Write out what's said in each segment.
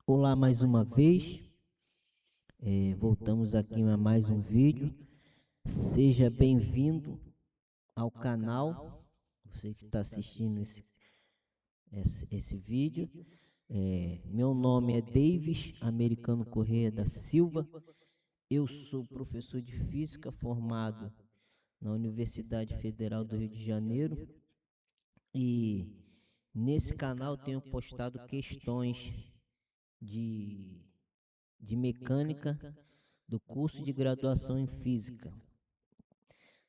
Olá mais uma vez, voltamos aqui a mais um vídeo. Seja bem-vindo ao canal, você que está assistindo esse vídeo. Meu nome é Davis Americano Correia da Silva, eu sou professor de Física formado na Universidade Federal do Rio de Janeiro e nesse canal tenho postado questões de mecânica do curso de graduação em Física.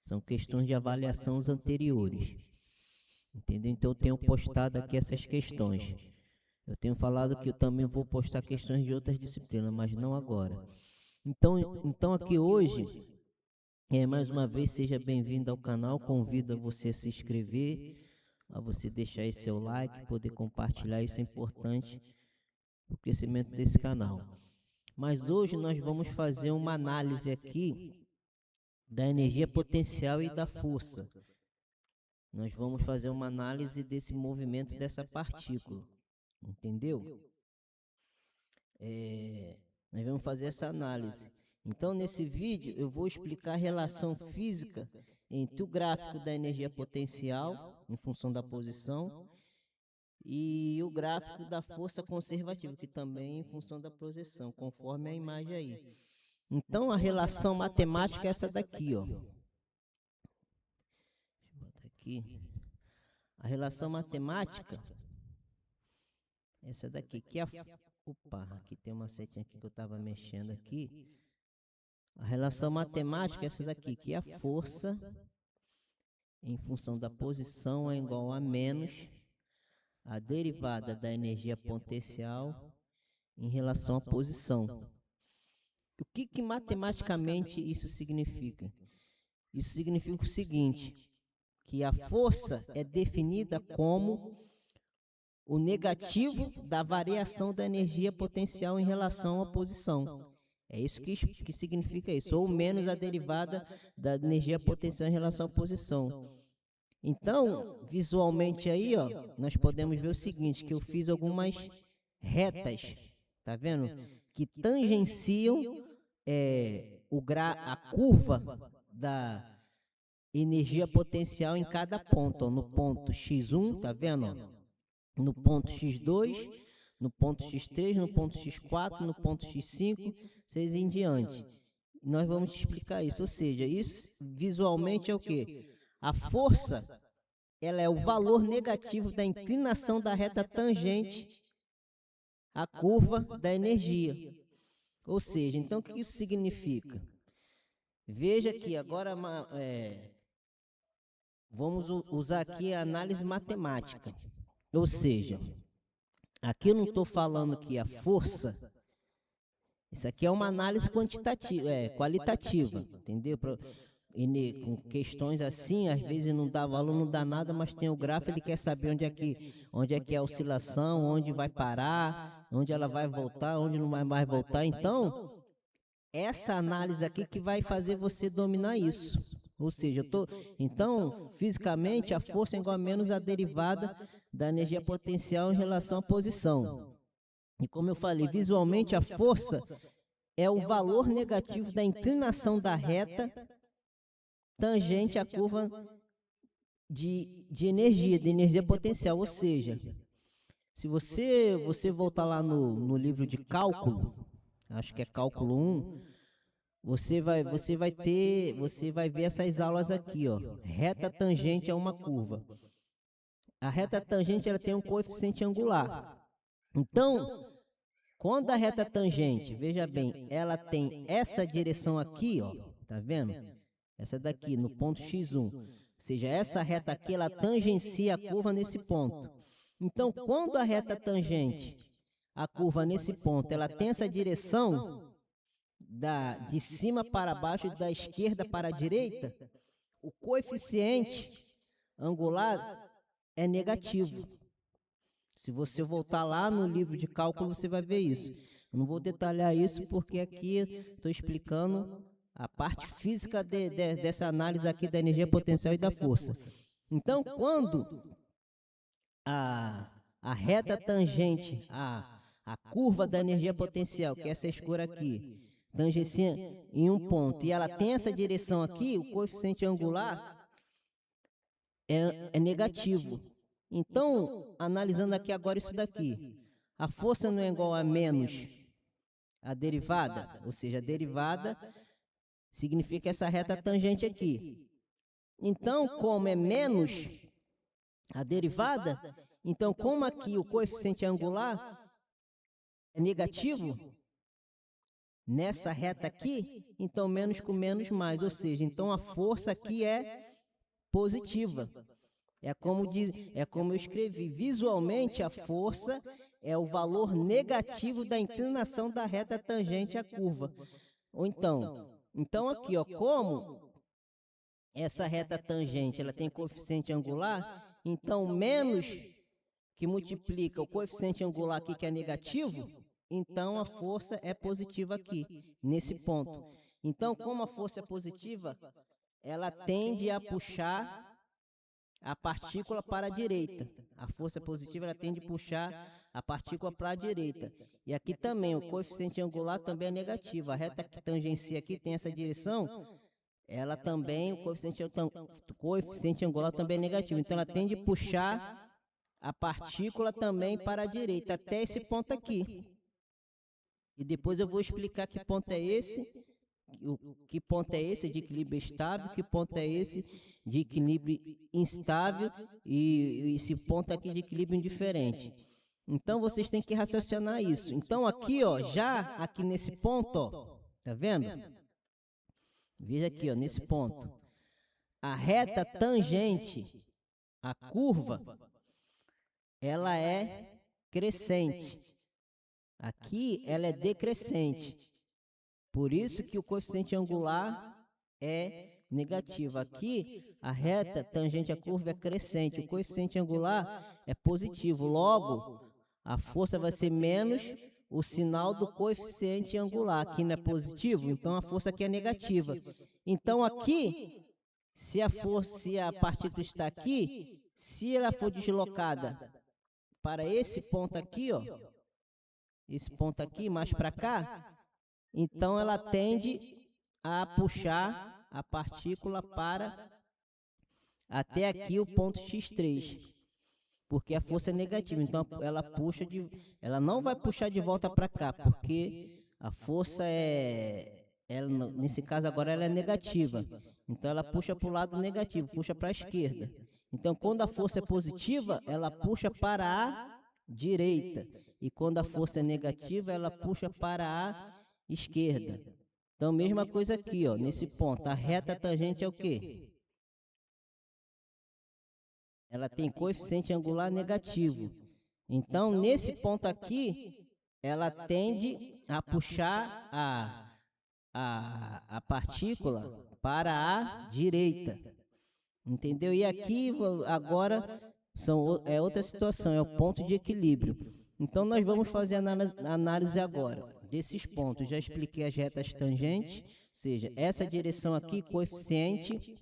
São questões de avaliação anteriores, entendeu? Então eu tenho postado aqui essas questões. Eu tenho falado que eu também vou postar questões de outras disciplinas, mas não agora. Então aqui hoje, mais uma vez, seja bem-vindo ao canal. Convido a você a se inscrever, a você deixar aí seu like, poder compartilhar, isso é importante para o crescimento desse canal. Mas hoje nós vamos fazer uma análise aqui da energia potencial e da força. Nós vamos fazer uma análise desse movimento dessa partícula, entendeu? Nós vamos fazer essa análise. Então, nesse vídeo, eu vou explicar a relação física entre o gráfico da energia potencial, em função da posição, e o gráfico da força conservativa, que também é em função da posição, conforme a imagem aí. Então, a relação matemática é essa daqui, ó. Deixa eu botar aqui. A relação matemática, essa daqui, que é a... Opa, aqui tem uma setinha aqui que eu estava mexendo aqui. A relação matemática é essa daqui, que é a força em função da posição é igual a menos a derivada da energia potencial em relação à posição. O que matematicamente isso significa? Isso significa o seguinte, que a força é definida como o negativo da variação da energia potencial em relação à posição. É isso que significa isso, ou menos a derivada da energia potencial em relação à posição. Então, visualmente aí, ó, nós podemos ver o seguinte, que eu fiz algumas retas, tá vendo? Que tangenciam a curva da energia potencial em cada ponto, ó, no ponto x1, tá vendo? Ó? No ponto x2, no ponto x3, no ponto x4, no ponto x5, 6 em diante. Nós vamos explicar isso, ou seja, isso visualmente é o quê? A força, ela é o valor negativo da inclinação da reta tangente à curva da energia. Ou seja, então o que isso significa? Veja que agora vamos usar aqui a análise matemática. Ou seja, aqui eu não estou falando que a força, isso aqui é uma análise quantitativa, qualitativa, entendeu? Com questões assim, às vezes não dá valor, não dá nada, mas tem o gráfico, ele quer saber onde é que é a oscilação, onde vai parar, onde ela vai voltar, onde não vai mais voltar. Então, essa análise aqui que vai fazer você dominar isso. Ou seja, então, fisicamente, a força é igual a menos a derivada da energia potencial em relação à posição. E como eu falei, visualmente, a força é o valor negativo da inclinação da reta tangente à curva de energia potencial. Ou seja, se você voltar lá no livro de cálculo, acho que é cálculo 1, você vai ver essas aulas aqui, ó. Reta tangente a uma curva. A reta tangente ela tem um coeficiente angular. Então, quando a reta tangente, veja bem, ela tem essa direção aqui, ó, tá vendo? Essa daqui no ponto x1. Ou seja, essa reta aqui ela tangencia a curva nesse ponto. Então, quando a reta tangente a curva nesse ponto, ela tem essa direção de cima para baixo e da esquerda para a direita, o coeficiente angular é negativo. Se você voltar lá no livro de cálculo, você vai ver isso. Eu não vou detalhar isso porque aqui estou explicando a parte física dessa análise aqui da energia potencial e da força. Então, quando a reta tangente a curva da energia potencial, que é essa escura aqui, tangencia em um ponto, e ela tem essa direção aqui, o coeficiente angular é negativo. Então, analisando aqui agora isso daqui, a força não é igual a menos a derivada, ou seja, a derivada significa essa reta tangente aqui. Então, como é menos a derivada, então como aqui o coeficiente angular é negativo, nessa reta aqui, então menos com menos mais, ou seja, então a força aqui é positiva. É como eu escrevi, visualmente a força é o valor negativo da inclinação da reta tangente à curva. Ou então aqui, ó, como essa reta tangente ela tem coeficiente angular, então menos que multiplica o coeficiente angular aqui que é negativo, então a força é positiva aqui, nesse ponto. Então, como a força é positiva, ela tende a puxar a partícula para a direita. A força positiva ela tende a puxar a partícula para a direita. E aqui também o coeficiente angular também é negativo. A reta que tangencia aqui tem essa direção, ela também, o coeficiente angular também é negativo. Então ela tende a puxar a partícula também para a direita, até esse ponto aqui. E depois eu vou explicar que ponto é esse, que ponto é esse de equilíbrio estável, que ponto é esse de equilíbrio instável e esse ponto aqui de equilíbrio indiferente. Então vocês têm que raciocinar isso. Então aqui, ó, já aqui nesse ponto, ó, tá vendo? Veja aqui, ó, nesse ponto. A reta tangente à curva, ela é crescente. Aqui ela é decrescente. Por isso que o coeficiente angular é negativo. Aqui a reta tangente à curva é crescente. O coeficiente angular é positivo. Logo, a força vai ser menos o sinal do coeficiente angular. Aqui não é positivo, então a força aqui é negativa. Então aqui, se a partícula está aqui, se ela for deslocada para esse ponto aqui, ó, esse ponto aqui, mais para cá, então ela tende a puxar a partícula para até aqui o ponto x3, porque a força é negativa. Então ela não vai puxar de volta para cá, porque a força nesse caso agora ela é negativa. Então ela puxa para o lado negativo, puxa para a esquerda. Então quando a força é positiva, ela puxa para a direita. E quando a força é negativa, ela puxa para a esquerda. Então, mesma coisa aqui, ó, nesse ponto. A reta tangente é o quê? Ela tem coeficiente angular negativo. Então, nesse ponto aqui, ela tende a puxar a partícula para a direita. Entendeu? E aqui, agora, é outra situação, é o ponto de equilíbrio. Então, nós vamos fazer a análise agora desses pontos. Já expliquei as retas tangentes, ou seja, essa direção aqui, coeficiente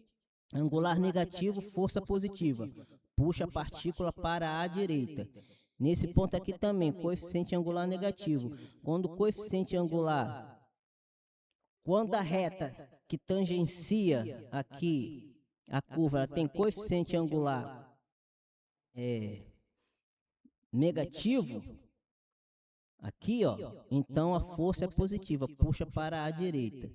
angular negativo, força positiva. Puxa a partícula para a direita. Nesse ponto aqui também, coeficiente angular negativo. Quando o coeficiente angular, quando a reta que tangencia aqui a curva, ela tem coeficiente angular negativo, aqui, ó, então a força é positiva, puxa para a direita.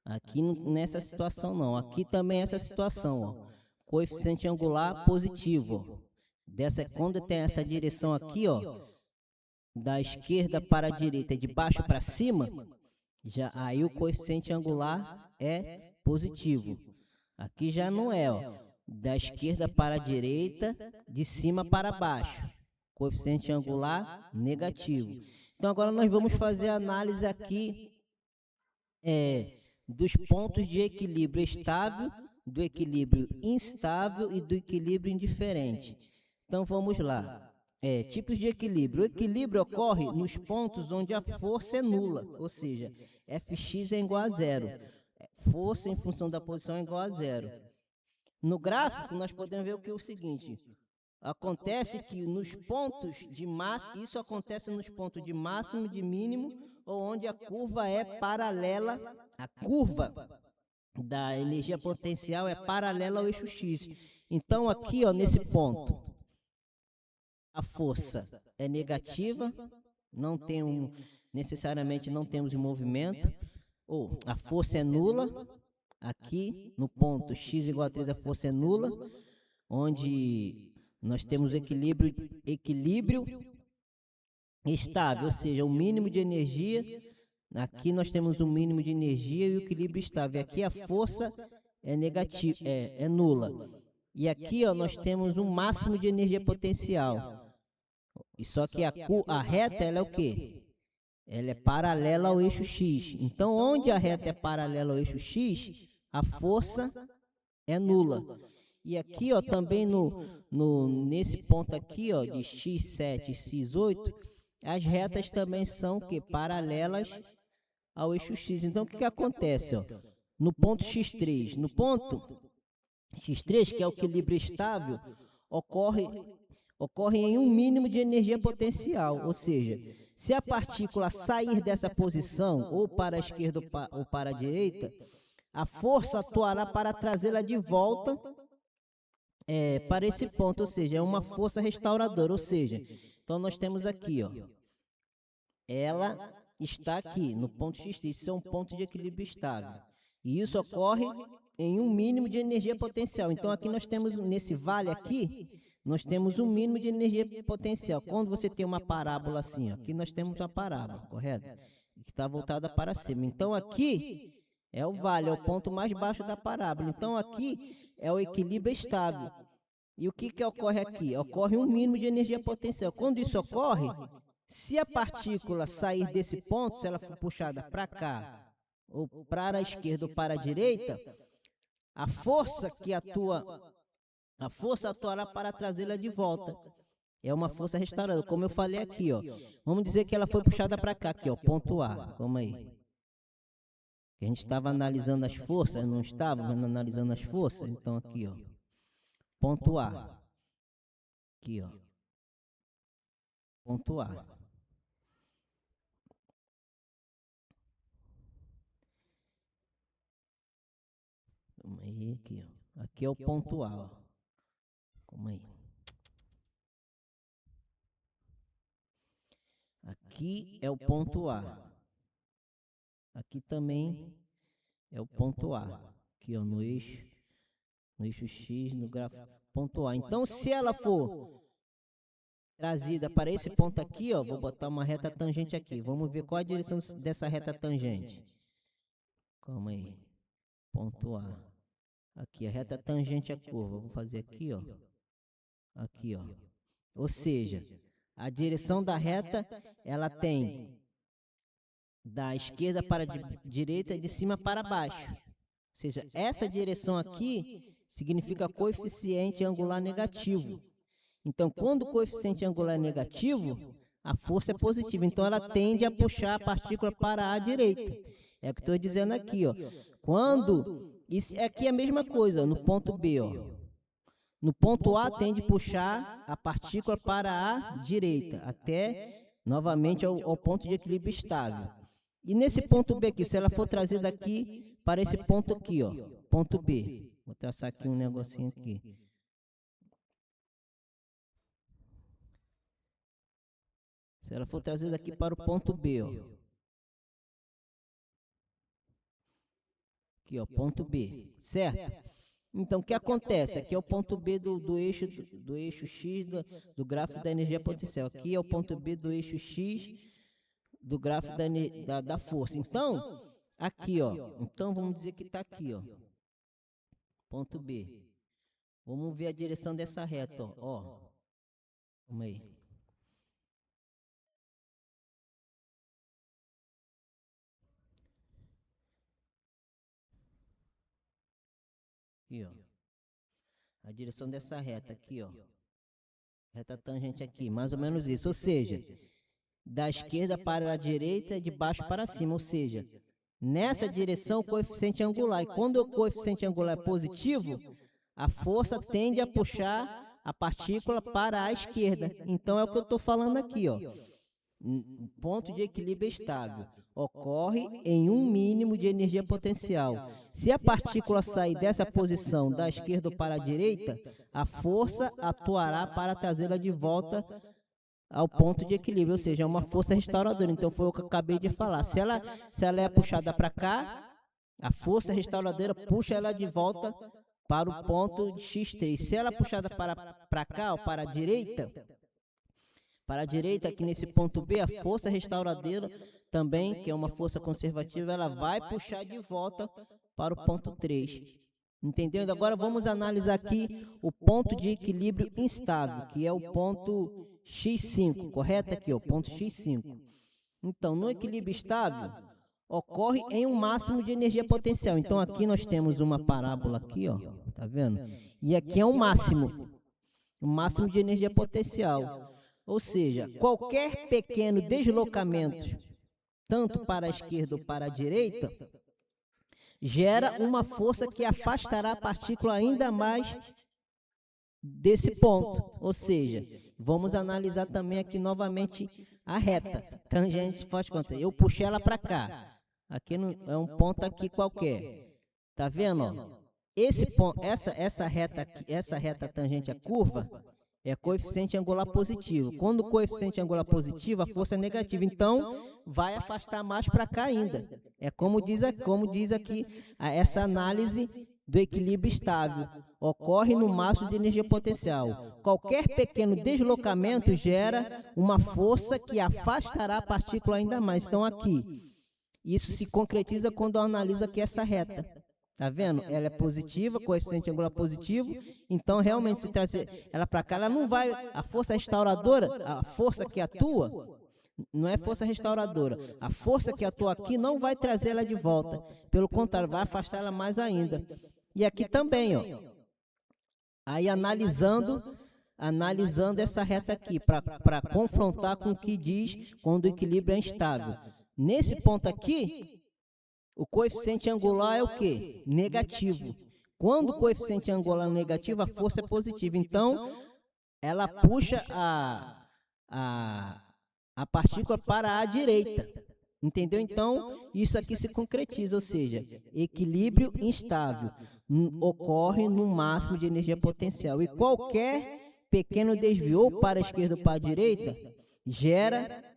Aqui nessa situação não, aqui também é essa situação, ó, coeficiente angular positivo. Quando tem essa direção aqui, ó, da esquerda para a direita, de baixo para cima, aí o coeficiente angular é positivo. Aqui já não é, ó, da esquerda para a direita, de cima para baixo. Coeficiente angular negativo. Então agora nós vamos fazer a análise aqui dos pontos de equilíbrio estável, do equilíbrio instável e do equilíbrio indiferente. Então vamos lá. Tipos de equilíbrio. O equilíbrio ocorre nos pontos onde a força é nula, ou seja, Fx é igual a zero. Força em função da posição é igual a zero. No gráfico nós podemos ver o seguinte: Acontece que nos pontos de máximo, isso acontece nos pontos de máximo e de mínimo, ou onde a curva é paralela, a curva da energia potencial é paralela ao eixo X. Então aqui, ó, nesse ponto, a força é negativa, não tem necessariamente não temos movimento, ou a força é nula, aqui no ponto x igual a 3 a força é nula, onde nós temos equilíbrio estável, ou seja, o mínimo de energia, aqui nós temos o mínimo de energia e o equilíbrio estável, aqui a força é negativa, é nula, e aqui ó, nós temos um máximo de energia potencial, e só que a reta ela é o quê? Ela é paralela ao eixo X. Então, onde a reta é paralela ao eixo X, a força é nula. E aqui, ó, também nesse ponto aqui, ó, de x7 e x8, as retas também são que paralelas ao eixo X. Então, o que acontece, ó? No ponto x3, que é o equilíbrio estável, ocorre em um mínimo de energia potencial, ou seja, se a partícula sair dessa posição, ou para a esquerda ou para a direita, a força atuará para trazê-la de volta para esse ponto, ou seja, é uma força restauradora, ou seja, então nós temos aqui, ó, ela está aqui no ponto X, isso é um ponto de equilíbrio estável, e isso ocorre em um mínimo de energia potencial. Então aqui nós temos, nesse vale aqui, nós temos um mínimo de energia potencial. Quando você tem uma parábola assim, ó, aqui nós temos uma parábola, correto? Que está voltada para cima. Então aqui é o vale, é o ponto mais baixo da parábola. Então aqui é o equilíbrio estável. E o que ocorre aqui? Ocorre um mínimo de energia potencial. Quando isso ocorre, se a partícula sair desse ponto, se ela for puxada para cá, ou para a esquerda ou para a direita, a força que atua... A força atuará para trazê-la de volta. É uma força restauradora, como eu falei aqui, ó. Vamos dizer que ela foi puxada para cá, aqui, ó, ponto A. Vamos aí. A gente estava analisando as forças, não estava analisando as forças? Então aqui, ó. Ponto A. Aqui, ó. Ponto A. Vamos aí, aqui, ó. Aqui é o ponto A, ó. Calma aí. Aqui é o ponto A. Aqui também é o ponto A. Aqui, ó, no eixo X, no gráfico, ponto A. Então, se ela for trazida para esse ponto aqui, ó, vou botar uma reta tangente aqui. Vamos ver qual a direção dessa reta tangente. Calma aí. Ponto A. Aqui, a reta tangente à curva. Vou fazer aqui, ó. Aqui, ó. Ou seja, a direção da reta, ela tem da esquerda para a direita e de cima para baixo. Ou seja, essa direção aqui significa coeficiente angular negativo. Então, quando o coeficiente angular é negativo, a força é positiva. Então, ela tende a puxar a partícula para a direita. É o que estou dizendo aqui, ó. Quando... Isso aqui é a mesma coisa, ó, no ponto B, ó. No ponto A, tende a puxar a partícula para a direita, até, novamente, ao ponto de equilíbrio estável. E nesse ponto B aqui, se ela for trazida aqui para esse ponto aqui, ó, ponto B. Vou traçar aqui um negocinho aqui. Se ela for trazida aqui para o ponto B, ó. Aqui, ó, ponto B, certo? Então, o que acontece? Aqui é o ponto B do eixo X do gráfico da energia potencial. Aqui é o ponto B do eixo X do gráfico da força. Então, aqui, ó. Então, vamos dizer que está aqui, ó. Ponto B. Vamos ver a direção dessa reta, ó. Vamos aí. Aqui, ó. A direção dessa reta aqui, ó. Reta tangente aqui, mais ou menos isso. Ou seja, da esquerda para a direita, de baixo para cima. Ou seja, nessa direção o coeficiente angular. E quando o coeficiente angular é positivo, a força tende a puxar a partícula para a esquerda. Então é o que eu estou falando aqui, ó. Ponto de equilíbrio estável ocorre em um mínimo de energia potencial. Se a partícula sair dessa posição da esquerda para a direita, a força atuará para trazê-la de volta ao ponto de equilíbrio, ou seja, é uma força restauradora. Então foi o que eu acabei de falar. Se ela é puxada para cá, a força restauradora puxa ela de volta para o ponto de x3. Se ela é puxada para cá, ou para a direita, aqui nesse ponto B, a força restauradora também, que é uma força conservativa, ela vai puxar de volta para o ponto 3. Entendeu? Agora vamos analisar aqui o ponto de equilíbrio instável, que é o ponto x5, correto? Aqui, o ponto x5. Então, no equilíbrio estável, ocorre em um máximo de energia potencial. Então, aqui nós temos uma parábola aqui, ó, tá vendo? E aqui é um máximo de energia potencial. Ou seja, qualquer pequeno deslocamento, tanto para a esquerda ou para a direita, gera uma força que afastará a partícula ainda mais desse ponto. Ou seja, vamos analisar também aqui novamente a reta. Tangente faz conta. Eu puxei ela para cá. Aqui é um ponto aqui qualquer. Tá vendo? Ó? Esse ponto, essa reta tangente à curva é coeficiente angular positivo. Quando o coeficiente angular positivo, a força é negativa. Então, vai afastar mais para cá ainda. É como diz aqui, essa análise do equilíbrio estável. Ocorre no máximo de energia potencial. Qualquer pequeno deslocamento gera uma força que afastará a partícula ainda mais. Então, aqui, isso se concretiza quando eu analiso aqui essa reta. Tá vendo? Ela é positiva, coeficiente angular positivo. Então, realmente, se trazer ela para cá, ela não vai... A força restauradora, a força que atua, não é força restauradora. A força que atua aqui não vai trazer ela de volta. Pelo contrário, vai afastar ela mais ainda. E aqui também, ó. Aí, analisando essa reta aqui, para confrontar com o que diz quando o equilíbrio é instável. Nesse ponto aqui... O coeficiente angular é o quê? Negativo. Quando o coeficiente angular é negativo, a força é positiva. Então, ela puxa a partícula para a direita. Entendeu? Então, isso aqui se concretiza, ou seja, equilíbrio instável ocorre no máximo de energia potencial. E qualquer pequeno desvio ou para a esquerda ou para a direita gera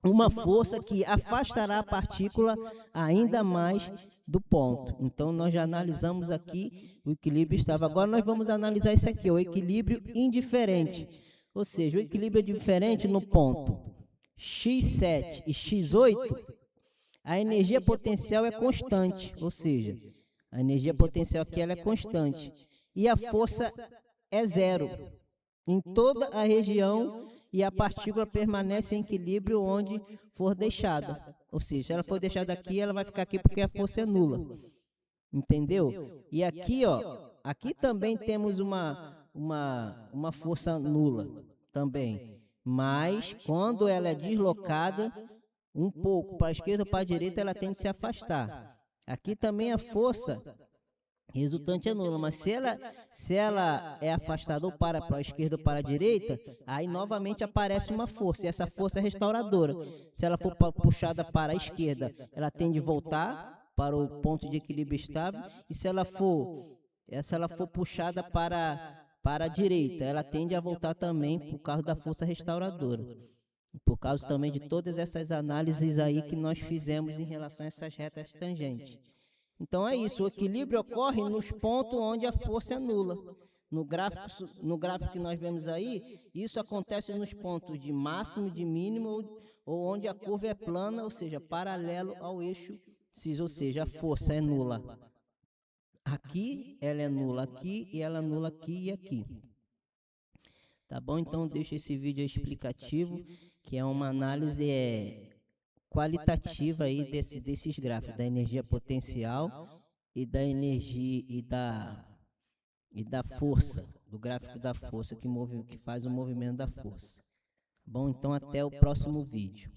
uma força que afastará a partícula ainda mais do ponto. Então, nós já analisamos aqui o equilíbrio estável. Agora, nós vamos analisar isso aqui, o equilíbrio indiferente. Ou seja, o equilíbrio é diferente no ponto x7 e x8, a energia potencial é constante. Ou seja, a energia potencial aqui ela é constante. E a força é zero em toda a região e a partícula permanece em equilíbrio onde for deixada. Ou seja, se ela for deixada aqui, ela vai ficar aqui porque a força é nula. Entendeu? E aqui, ó, aqui também temos uma força nula também. Mas, quando ela é deslocada um pouco para a esquerda ou para a direita, ela tende a se afastar. Aqui também a força resultante é nula, mas se ela é afastada ou para a esquerda ou para a direita, aí novamente aparece uma força, e essa força é restauradora. Se ela for puxada para a esquerda, ela tende a voltar para o ponto de equilíbrio estável, e se ela for puxada para a direita, ela tende a voltar também por causa da força restauradora. Por causa também de todas essas análises aí que nós fizemos em relação a essas retas tangentes. Então é isso, o equilíbrio ocorre nos pontos onde a força é nula. No gráfico que nós vemos aí, isso acontece nos pontos de máximo, de mínimo, ou onde a curva é plana, ou seja, paralelo ao eixo cis, ou seja, a força é nula. Aqui, ela é nula aqui, e ela é nula aqui e aqui. Tá bom? Então, deixo esse vídeo explicativo, que é uma análise qualitativa aí desses gráficos, da energia potencial e da energia e da força, do gráfico da força que faz o movimento da força. Bom, então até o próximo vídeo.